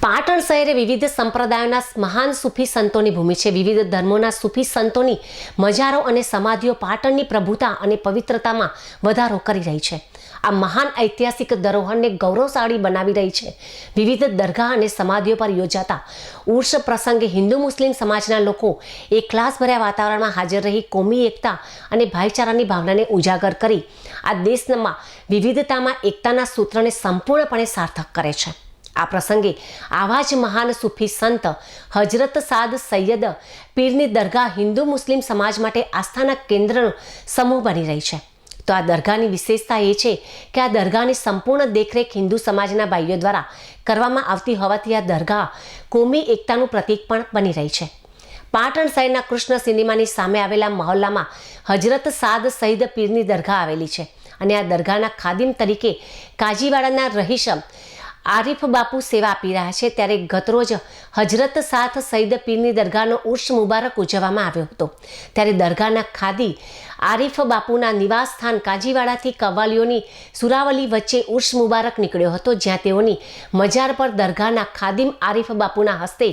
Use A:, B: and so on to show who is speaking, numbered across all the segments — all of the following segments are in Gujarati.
A: પાટણ શહેરે વિવિધ સંપ્રદાયોના મહાન સૂફી સંતોની ભૂમિ છે। વિવિધ ધર્મોના સૂફી સંતોની મજારો અને સમાધિઓ પાટણની પ્રભુતા અને પવિત્રતામાં વધારો કરી રહી છે। આ મહાન ઐતિહાસિક ધરોહરને ગૌરવશાળી બનાવી રહી છે। વિવિધ દરગાહ અને સમાધિઓ પર યોજાતા ઉર્ષ પ્રસંગે હિન્દુ મુસ્લિમ સમાજના લોકો એકલાસભર્યા વાતાવરણમાં હાજર રહી કોમી એકતા અને ભાઈચારાની ભાવનાને ઉજાગર કરી આ દેશમાં વિવિધતામાં એકતાના સૂત્રને સંપૂર્ણપણે સાર્થક કરે છે। આ પ્રસંગે આવા જ મહાન સૂફી સંત હજરત સાદ સૈયદ પીરની દરગાહ હિન્દુ મુસ્લિમ સમાજ માટે આસ્થાના કેન્દ્રનો સમૂહ બની રહી છે। તો આ દરગાહની વિશેષતા એ છે કે આ દરગાહની સંપૂર્ણ દેખરેખ હિન્દુ સમાજના ભાઈઓ દ્વારા કરવામાં આવતી હોવાથી આ દરગાહ કોમી એકતાનું પ્રતીક પણ બની રહી છે। પાટણ શહેરના કૃષ્ણ સિનેમાની સામે આવેલા મહોલ્લામાં હજરત સાદ સૈયદ પીરની દરગાહ આવેલી છે અને આ દરગાહના ખાદિમ તરીકે કાજીવાડાના રહીશ આરીફ બાપુ સેવા આપી રહ્યા છે। ત્યારે ગતરોજ હજરત સાદ સૈયદ પીરની દરગાહનો ઉર્ષ મુબારક ઉજવવામાં આવ્યો હતો। ત્યારે દરગાહના ખાદી આરીફ બાપુના નિવાસ સ્થાન કાજીવાડાથી કવ્વાલીઓની સુરાવલી વચ્ચે ઉર્ષ મુબારક નીકળ્યો હતો, જ્યાં તેઓની મજાર પર દરગાહના ખાદિમ આરીફ બાપુના હસ્તે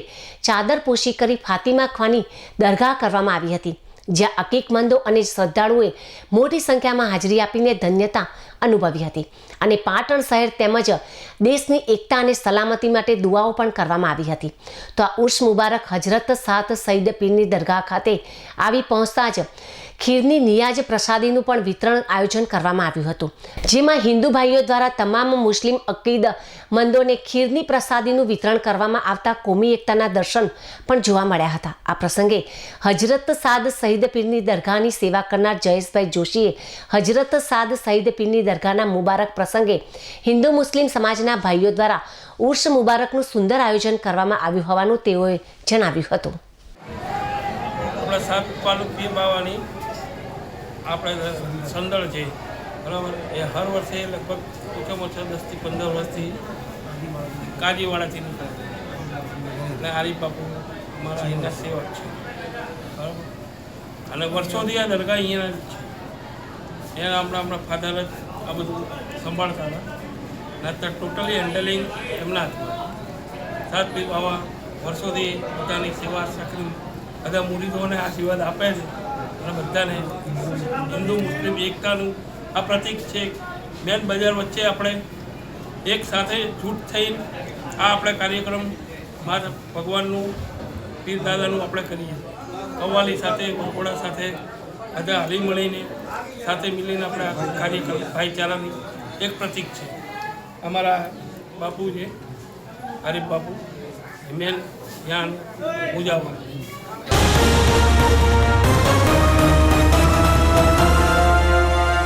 A: ચાદર પોશી કરી ફાતિમા ખ્વાની દરગાહ કરવામાં આવી હતી, જ્યાં અકીકમંદો અને શ્રદ્ધાળુઓએ મોટી સંખ્યામાં હાજરી આપીને ધન્યતા અનુભવી હતી અને પાટણ શહેર તેમજ દેશની એકતા અને સલામતી માટે દુઆઓ પણ કરવામાં આવી હતી। તો આ ઉર્ષ મુબારક હજરત સાદ સૈયદ પીરની દરગાહ ખાતે આવી પહોંચતા જ ખીરની નિયાજ પ્રસાદીનું પણ વિતરણ આયોજન કરવામાં આવ્યું હતું, જેમાં હિન્દુ ભાઈઓ દ્વારા તમામ મુસ્લિમ અકીદમંદોને ખીરની પ્રસાદીનું વિતરણ કરવામાં આવતા કોમી એકતાના દર્શન પણ જોવા મળ્યા હતા। આ પ્રસંગે હજરત સાદ સૈયદ પીરની દરગાહની સેવા કરનાર જયેશભાઈ જોશીએ હજરત સાદ સૈયદ પીરની દરગાહના મુબારક પ્રસંગે હિન્દુ મુસ્લિમ સમાજના ભાઈઓ દ્વારા ઉર્ષ મુબારકનું સુંદર આયોજન કરવામાં આવ્યું હોવાનું તેઓએ જણાવ્યું હતું।
B: આપણા સાત પાલુક પીર બાવાની આપણે સંદળ છે બરાબર, એ હર વર્ષે લગભગ ઓછામાં ઓછા 10 થી 15 વર્ષથી કાજીવાડાથી નીકળે અને આરીફ બાપુ અમારા અહીંના સેવક છે બરાબર, અને વર્ષોથી આ દરગાહ અહીંયા જ છે। એના આપણા ફાધર જ આ બધું સંભાળતા હતા અને અત્યારે ટોટલી હેન્ડલિંગ એમના હાથમાં। સાત પીર બાવા વર્ષોથી પોતાની સેવા સાકરી બધા મુરીદોને આશીર્વાદ આપે છે અને બધાને હિન્દુ મુસ્લિમ એકતાનું આ પ્રતીક છે। બેન બજાર વચ્ચે આપણે એક સાથે જૂથ થઈને આ આપણે કાર્યક્રમ મારા ભગવાનનું પીર દાદાનું આપણે કરીએ, કવ્વાલી સાથે વરઘોડા સાથે બધા હળી મળીને સાથે મિલીને આપણે આ કાર્યક્રમ ભાઈચારાની એક પ્રતીક છે। અમારા બાપુ છે આરીફ બાપુ મેન ધ્યાન પૂજાવા